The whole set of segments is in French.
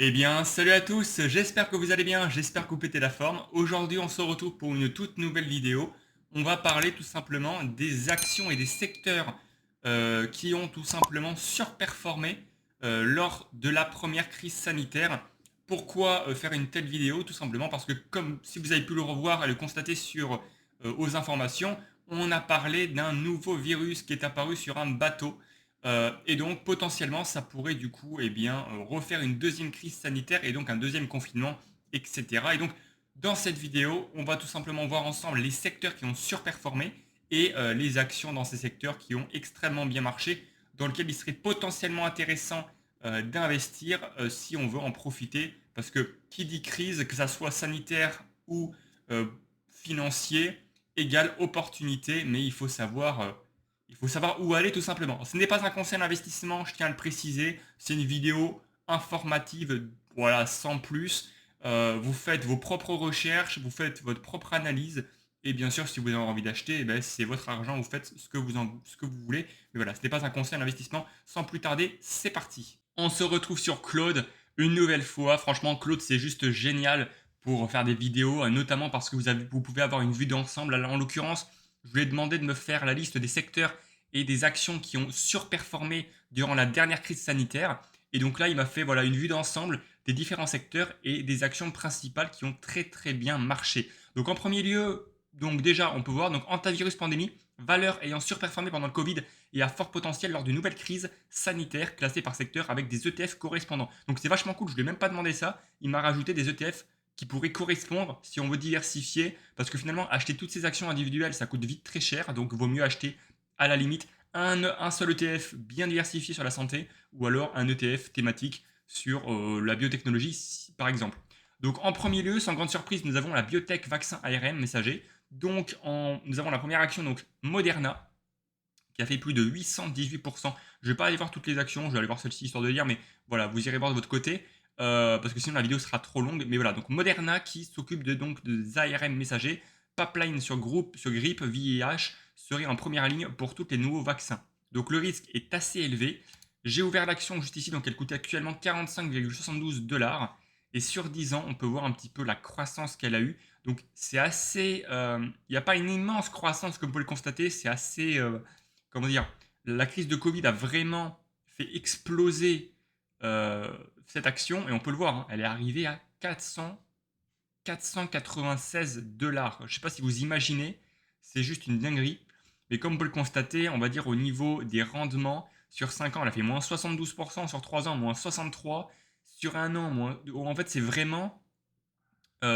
Eh bien, salut à tous, j'espère que vous allez bien, j'espère que vous pétez la forme. Aujourd'hui, on se retrouve pour une toute nouvelle vidéo. On va parler tout simplement des actions et des secteurs qui ont tout simplement surperformé lors de la première crise sanitaire. Pourquoi faire une telle vidéo? Tout simplement parce que, comme si vous avez pu le revoir et le constater sur aux informations, on a parlé d'un nouveau virus qui est apparu sur un bateau. Et donc potentiellement, ça pourrait du coup, eh bien, refaire une deuxième crise sanitaire et donc un deuxième confinement, et cetera. Et donc, dans cette vidéo, on va tout simplement voir ensemble les secteurs qui ont surperformé et les actions dans ces secteurs qui ont extrêmement bien marché, dans lesquels il serait potentiellement intéressant d'investir si on veut en profiter. Parce que qui dit crise, que ça soit sanitaire ou euh, financier, égale opportunité, mais il faut savoir où aller tout simplement. Ce n'est pas un conseil d'investissement, je tiens à le préciser. C'est une vidéo informative, voilà, sans plus. Vous faites vos propres recherches, vous faites votre propre analyse. Et bien sûr, si vous avez envie d'acheter, eh ben, c'est votre argent, vous faites ce que vous voulez. Mais voilà, ce n'est pas un conseil d'investissement. Sans plus tarder, c'est parti. On se retrouve sur Claude une nouvelle fois. Franchement, Claude, c'est juste génial pour faire des vidéos, notamment parce que vous pouvez avoir une vue d'ensemble. En l'occurrence, je lui ai demandé de me faire la liste des secteurs et des actions qui ont surperformé durant la dernière crise sanitaire. Et donc là, il m'a fait voilà, une vue d'ensemble des différents secteurs et des actions principales qui ont très très bien marché. Donc en premier lieu, donc déjà, on peut voir donc antivirus pandémie, valeur ayant surperformé pendant le Covid et à fort potentiel lors d'une nouvelle crise sanitaire classée par secteur avec des ETF correspondants. Donc c'est vachement cool, je ne lui ai même pas demandé ça. Il m'a rajouté des ETF qui pourraient correspondre si on veut diversifier, parce que finalement, acheter toutes ces actions individuelles, ça coûte vite très cher, donc il vaut mieux acheter à la limite un seul ETF bien diversifié sur la santé, ou alors un ETF thématique sur la biotechnologie, par exemple. Donc en premier lieu, sans grande surprise, nous avons la biotech vaccin ARN messager. Donc nous avons la première action, donc Moderna, qui a fait plus de 818%. Je ne vais pas aller voir toutes les actions, je vais aller voir celle-ci histoire de dire, mais voilà, vous irez voir de votre côté, parce que sinon la vidéo sera trop longue. Mais voilà, donc Moderna qui s'occupe donc des ARN messagers, pipeline sur grippe, VIH, serait en première ligne pour tous les nouveaux vaccins. Donc le risque est assez élevé. J'ai ouvert l'action juste ici, donc elle coûte actuellement 45,72 $. Et sur 10 ans, on peut voir un petit peu la croissance qu'elle a eue. Donc c'est assez... Il n'y a pas une immense croissance comme vous pouvez le constater, c'est assez... comment dire, la crise de Covid a vraiment fait exploser euh, cette action et on peut le voir, hein, elle est arrivée à 496 $. Je ne sais pas si vous imaginez, c'est juste une dinguerie. Mais comme on peut le constater, on va dire au niveau des rendements, sur 5 ans, elle a fait moins 72%, sur 3 ans, moins 63%, sur un an, en fait, c'est vraiment...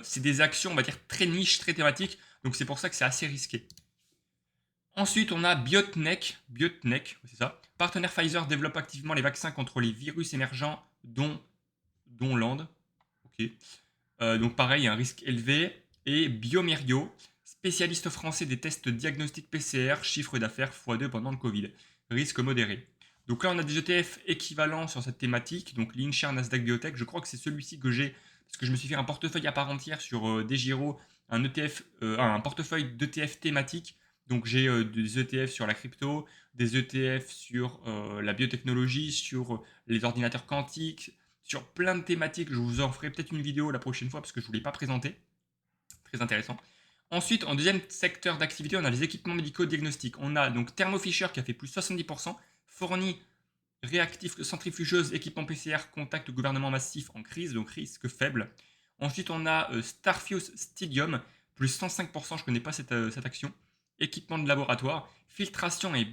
c'est des actions, on va dire, très niches, très thématiques. Donc c'est pour ça que c'est assez risqué. Ensuite, on a Biotech, c'est ça. Partenaire Pfizer développe activement les vaccins contre les virus émergents, dont l'Inde. Ok. Donc pareil, un risque élevé. Et Biomerio, spécialiste français des tests diagnostiques PCR, chiffre d'affaires x2 pendant le Covid. Risque modéré. Donc là, on a des ETF équivalents sur cette thématique. Donc l'InShare Nasdaq Biotech, je crois que c'est celui-ci que j'ai, parce que je me suis fait un portefeuille à part entière sur Desgiro, un ETF, un portefeuille d'ETF thématique. Donc j'ai des ETF sur la crypto, des ETF sur la biotechnologie, sur les ordinateurs quantiques, sur plein de thématiques. Je vous en ferai peut-être une vidéo la prochaine fois parce que je ne vous l'ai pas présenté. Très intéressant. Ensuite, en deuxième secteur d'activité, on a les équipements médicaux diagnostiques. On a donc Thermo Fisher qui a fait plus 70%, fournit réactifs centrifugeuses, équipements PCR, contact gouvernement massif en crise, donc risque faible. Ensuite, on a Starfuse Stadium, plus 105%, je ne connais pas cette action. Équipement de laboratoire, filtration et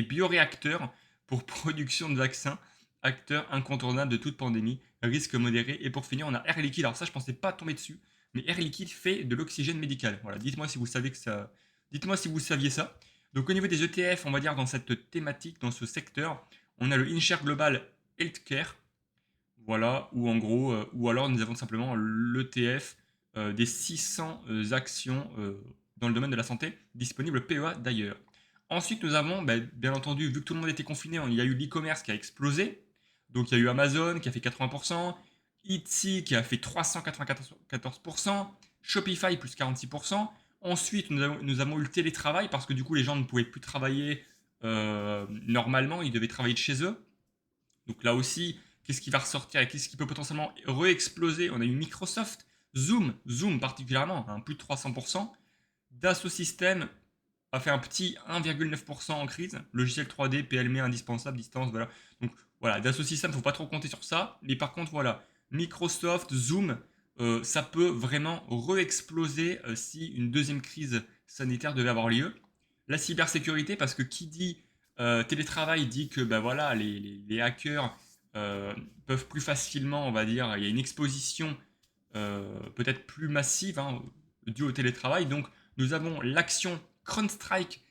bioréacteurs pour production de vaccins, acteur incontournable de toute pandémie, risque modéré. Et pour finir, on a Air Liquide. Alors ça, je ne pensais pas tomber dessus, mais Air Liquide fait de l'oxygène médical. Voilà, dites-moi si vous savez que ça. Dites-moi si vous saviez ça. Donc au niveau des ETF, on va dire dans cette thématique, dans ce secteur, on a le InShare Global Healthcare, voilà, ou en gros, ou alors nous avons simplement l'ETF des 600 actions dans le domaine de la santé, disponibles PEA d'ailleurs. Ensuite, nous avons, bien entendu, vu que tout le monde était confiné, il y a eu l'e-commerce qui a explosé. Donc il y a eu Amazon qui a fait 80%, Etsy qui a fait 394%, Shopify plus 46%. Ensuite, nous avons eu le télétravail parce que du coup, les gens ne pouvaient plus travailler normalement, ils devaient travailler de chez eux. Donc là aussi, qu'est-ce qui va ressortir et qu'est-ce qui peut potentiellement re-exploser. On a eu Microsoft, Zoom particulièrement, hein, plus de 300%. Dassault Systèmes a fait un petit 1,9% en crise. Logiciel 3D, PLM indispensable, distance, voilà. Donc voilà, Dassault Systèmes, faut pas trop compter sur ça. Mais par contre, voilà, Microsoft, Zoom, ça peut vraiment re-exploser si une deuxième crise sanitaire devait avoir lieu. La cybersécurité, parce que qui dit télétravail dit que bah, voilà, les hackers euh, peuvent plus facilement, on va dire, il y a une exposition peut-être plus massive hein, due au télétravail. Donc nous avons l'action CrowdStrike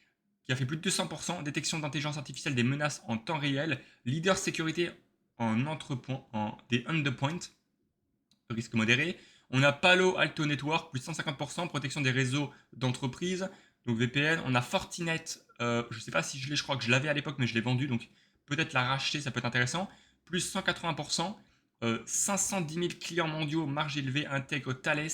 qui a fait plus de 200%, détection d'intelligence artificielle des menaces en temps réel, leader sécurité en entrepoint, en des endpoints, risque modéré. On a Palo Alto Network, plus de 150%, protection des réseaux d'entreprise, donc VPN. On a Fortinet, je ne sais pas si je crois que je l'avais à l'époque, mais je l'ai vendu, donc peut-être la racheter, ça peut être intéressant. Plus 180%, 510 000 clients mondiaux, marge élevée, intègre Thales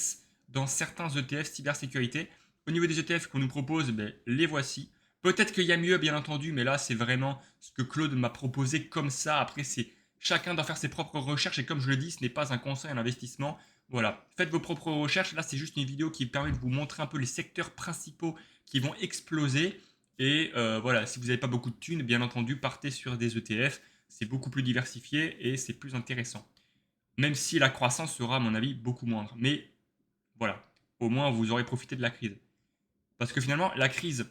dans certains ETF cybersécurité. Au niveau des ETF qu'on nous propose, ben, les voici. Peut-être qu'il y a mieux, bien entendu, mais là, c'est vraiment ce que Claude m'a proposé comme ça. Après, c'est chacun doit faire ses propres recherches et comme je le dis, ce n'est pas un conseil en investissement. Voilà, faites vos propres recherches. Là, c'est juste une vidéo qui permet de vous montrer un peu les secteurs principaux qui vont exploser. Et voilà, si vous n'avez pas beaucoup de thunes, bien entendu, partez sur des ETF. C'est beaucoup plus diversifié et c'est plus intéressant. Même si la croissance sera, à mon avis, beaucoup moindre. Mais voilà, au moins vous aurez profité de la crise. Parce que finalement, la crise,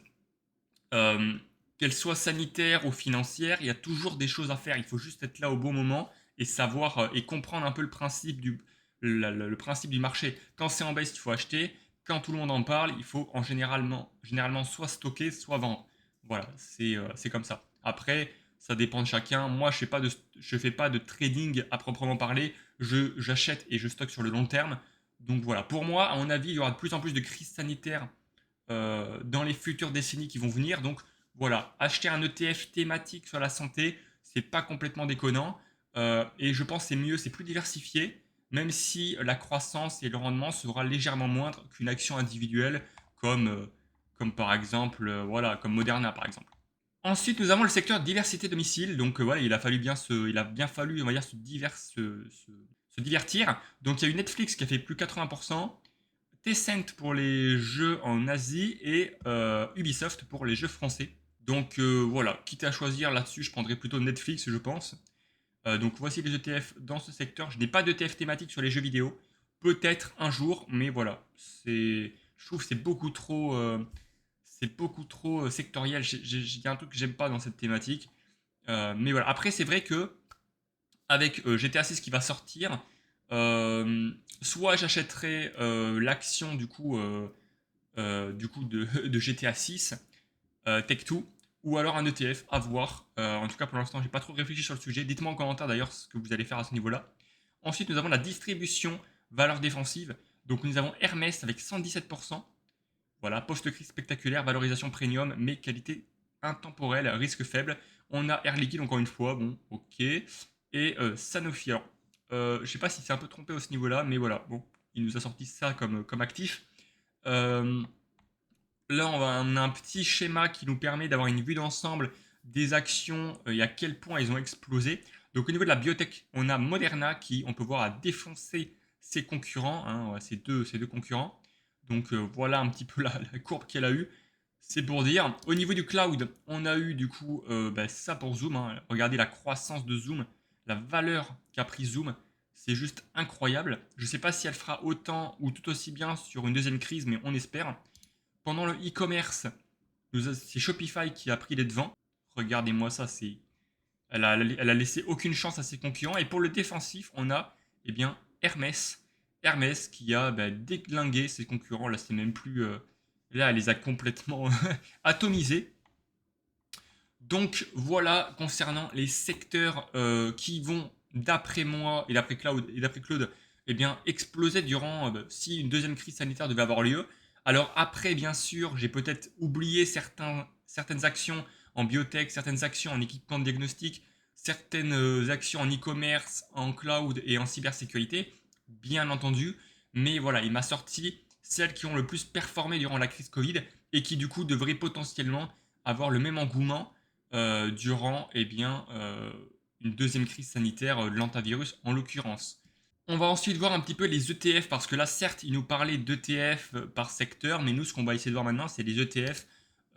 euh, qu'elle soit sanitaire ou financière, il y a toujours des choses à faire. Il faut juste être là au bon moment et savoir et comprendre un peu le principe du marché. Quand c'est en baisse, il faut acheter. Quand tout le monde en parle, il faut généralement soit stocker, soit vendre. Voilà, c'est comme ça. Après, ça dépend de chacun. Moi, je fais pas de trading à proprement parler. J'achète et je stocke sur le long terme. Donc voilà, pour moi, à mon avis, il y aura de plus en plus de crises sanitaires dans les futures décennies qui vont venir. Donc voilà, acheter un ETF thématique sur la santé, c'est pas complètement déconnant. Et je pense que c'est mieux, c'est plus diversifié, même si la croissance et le rendement sera légèrement moindre qu'une action individuelle comme par exemple, voilà, comme Moderna par exemple. Ensuite, nous avons le secteur diversité domicile. Donc voilà, il a bien fallu, on va dire, se divertir. Donc il y a eu Netflix qui a fait plus 80%, Tencent pour les jeux en Asie et Ubisoft pour les jeux français. Donc voilà, quitte à choisir là-dessus, je prendrais plutôt Netflix, je pense. Donc voici les ETF dans ce secteur. Je n'ai pas d'ETF thématique sur les jeux vidéo. Peut-être un jour, mais voilà. Je trouve que c'est beaucoup trop sectoriel. Il y a un truc que j'aime pas dans cette thématique. Mais voilà. Après, c'est vrai que avec GTA 6 qui va sortir, euh, soit j'achèterai l'action du coup de GTA 6 Tech2 ou alors un ETF à voir. En tout cas pour l'instant j'ai pas trop réfléchi sur le sujet. Dites-moi en commentaire d'ailleurs ce que vous allez faire à ce niveau-là. Ensuite nous avons la distribution valeur défensive. Donc nous avons Hermès avec 117%. Voilà, post-crise spectaculaire, valorisation premium, mais qualité intemporelle, risque faible. On a Air Liquide encore une fois, bon, ok. Et Sanofi. Alors, je sais pas si c'est un peu trompé à ce niveau-là, mais voilà, bon, il nous a sorti ça comme actif. Euh, Là, on a un petit schéma qui nous permet d'avoir une vue d'ensemble des actions et à quel point elles ont explosé. Donc au niveau de la biotech, on a Moderna qui, on peut voir, a défoncé ses concurrents, hein, voilà, ses deux concurrents. Donc voilà un petit peu la courbe qu'elle a eue. C'est pour dire. Au niveau du cloud, on a eu du coup bah, ça pour Zoom, hein. Regardez la croissance de Zoom, la valeur qu'a pris Zoom. C'est juste incroyable. Je ne sais pas si elle fera autant ou tout aussi bien sur une deuxième crise, mais on espère. Pendant le e-commerce, c'est Shopify qui a pris les devants. Regardez-moi ça, elle a laissé aucune chance à ses concurrents. Et pour le défensif, on a eh bien, Hermès. Hermès qui a déglingué ses concurrents. Là, c'est même plus. Là, elle les a complètement atomisés. Donc voilà, concernant les secteurs qui vont, d'après moi et d'après Claude, eh bien, exploser durant si une deuxième crise sanitaire devait avoir lieu. Alors après, bien sûr, j'ai peut-être oublié certaines actions en biotech, certaines actions en équipement de diagnostic, certaines actions en e-commerce, en cloud et en cybersécurité, bien entendu. Mais voilà, il m'a sorti celles qui ont le plus performé durant la crise Covid et qui du coup devraient potentiellement avoir le même engouement durant une deuxième crise sanitaire, de l'antivirus en l'occurrence. On va ensuite voir un petit peu les ETF parce que là, certes, il nous parlait d'ETF par secteur, mais nous, ce qu'on va essayer de voir maintenant, c'est les ETF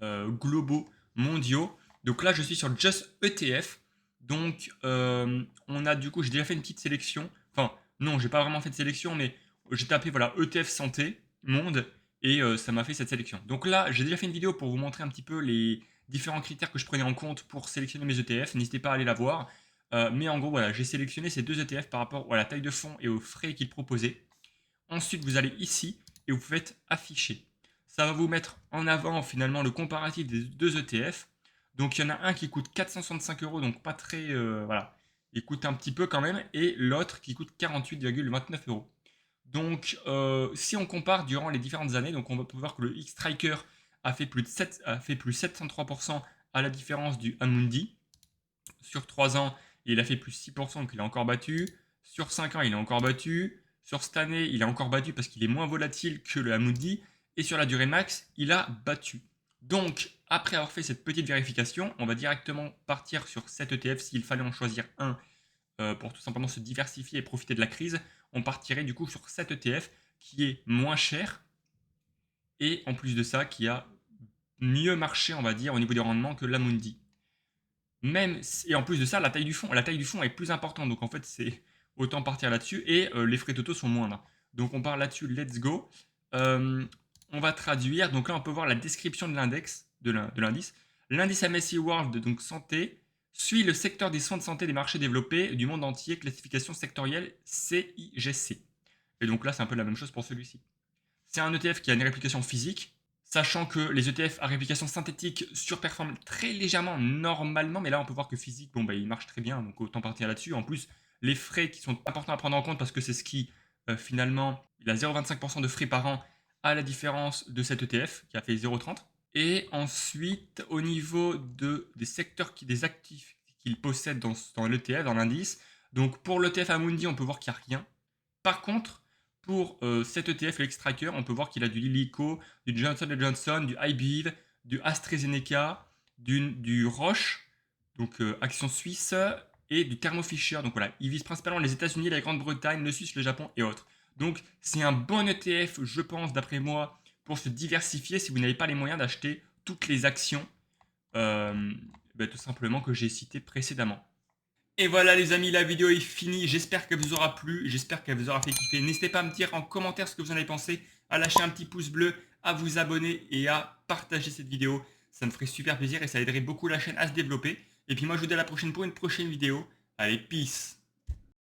globaux, mondiaux. Donc là, je suis sur Just ETF. Donc, on a du coup, j'ai déjà fait une petite sélection. Enfin, non, j'ai pas vraiment fait de sélection, mais j'ai tapé voilà ETF santé monde et ça m'a fait cette sélection. Donc là, j'ai déjà fait une vidéo pour vous montrer un petit peu les différents critères que je prenais en compte pour sélectionner mes ETF. N'hésitez pas à aller la voir. Mais en gros, voilà, j'ai sélectionné ces deux ETF par rapport à la taille de fonds et aux frais qu'ils proposaient. Ensuite, vous allez ici et vous faites afficher. Ça va vous mettre en avant finalement le comparatif des deux ETF. Donc il y en a un qui coûte 465 euros, donc pas très... voilà, il coûte un petit peu quand même, et l'autre qui coûte 48,29 euros. Donc si on compare durant les différentes années, donc on va pouvoir voir que le X-Striker a fait plus 703% à la différence du Amundi. Sur 3 ans, il a fait plus 6%, donc il a encore battu. Sur 5 ans, il a encore battu. Sur cette année, il a encore battu parce qu'il est moins volatile que le Amundi. Et sur la durée max, il a battu. Donc, après avoir fait cette petite vérification, on va directement partir sur cet ETF. S'il fallait en choisir un pour tout simplement se diversifier et profiter de la crise, on partirait du coup sur cet ETF qui est moins cher et en plus de ça, qui a mieux marché, on va dire, au niveau des rendements que l'Amundi. Même et en plus de ça, la taille du fond est plus importante. Donc en fait, c'est autant partir là-dessus et les frais totaux sont moindres. Donc on part là-dessus, let's go. On va traduire. Donc là, on peut voir la description de l'index, de l'indice. L'indice MSCI World, donc santé, suit le secteur des soins de santé des marchés développés du monde entier, classification sectorielle CIGC. Et donc là, c'est un peu la même chose pour celui-ci. C'est un ETF qui a une réplication physique, sachant que les ETF à réplication synthétique surperforment très légèrement normalement, mais là on peut voir que physique, bon bah il marche très bien, donc autant partir là-dessus. En plus, les frais qui sont importants à prendre en compte parce que c'est ce qui finalement, il a 0,25% de frais par an à la différence de cet ETF qui a fait 0,30. Et ensuite, au niveau des secteurs, des actifs qu'il possède dans l'ETF, dans l'indice, donc pour l'ETF Amundi, on peut voir qu'il n'y a rien. Par contre, pour cet ETF, l'X-Tracker, on peut voir qu'il a du Lilico, du Johnson Johnson, du IBIV, du AstraZeneca, du Roche, donc Action Suisse, et du Thermo Fisher. Donc voilà, il vise principalement les États-Unis, la Grande-Bretagne, le Suisse, le Japon et autres. Donc c'est un bon ETF, je pense, d'après moi, pour se diversifier si vous n'avez pas les moyens d'acheter toutes les actions, tout simplement que j'ai citées précédemment. Et voilà les amis, la vidéo est finie, j'espère qu'elle vous aura plu, j'espère qu'elle vous aura fait kiffer. N'hésitez pas à me dire en commentaire ce que vous en avez pensé, à lâcher un petit pouce bleu, à vous abonner et à partager cette vidéo. Ça me ferait super plaisir et ça aiderait beaucoup la chaîne à se développer. Et puis moi je vous dis à la prochaine pour une prochaine vidéo. Allez, peace!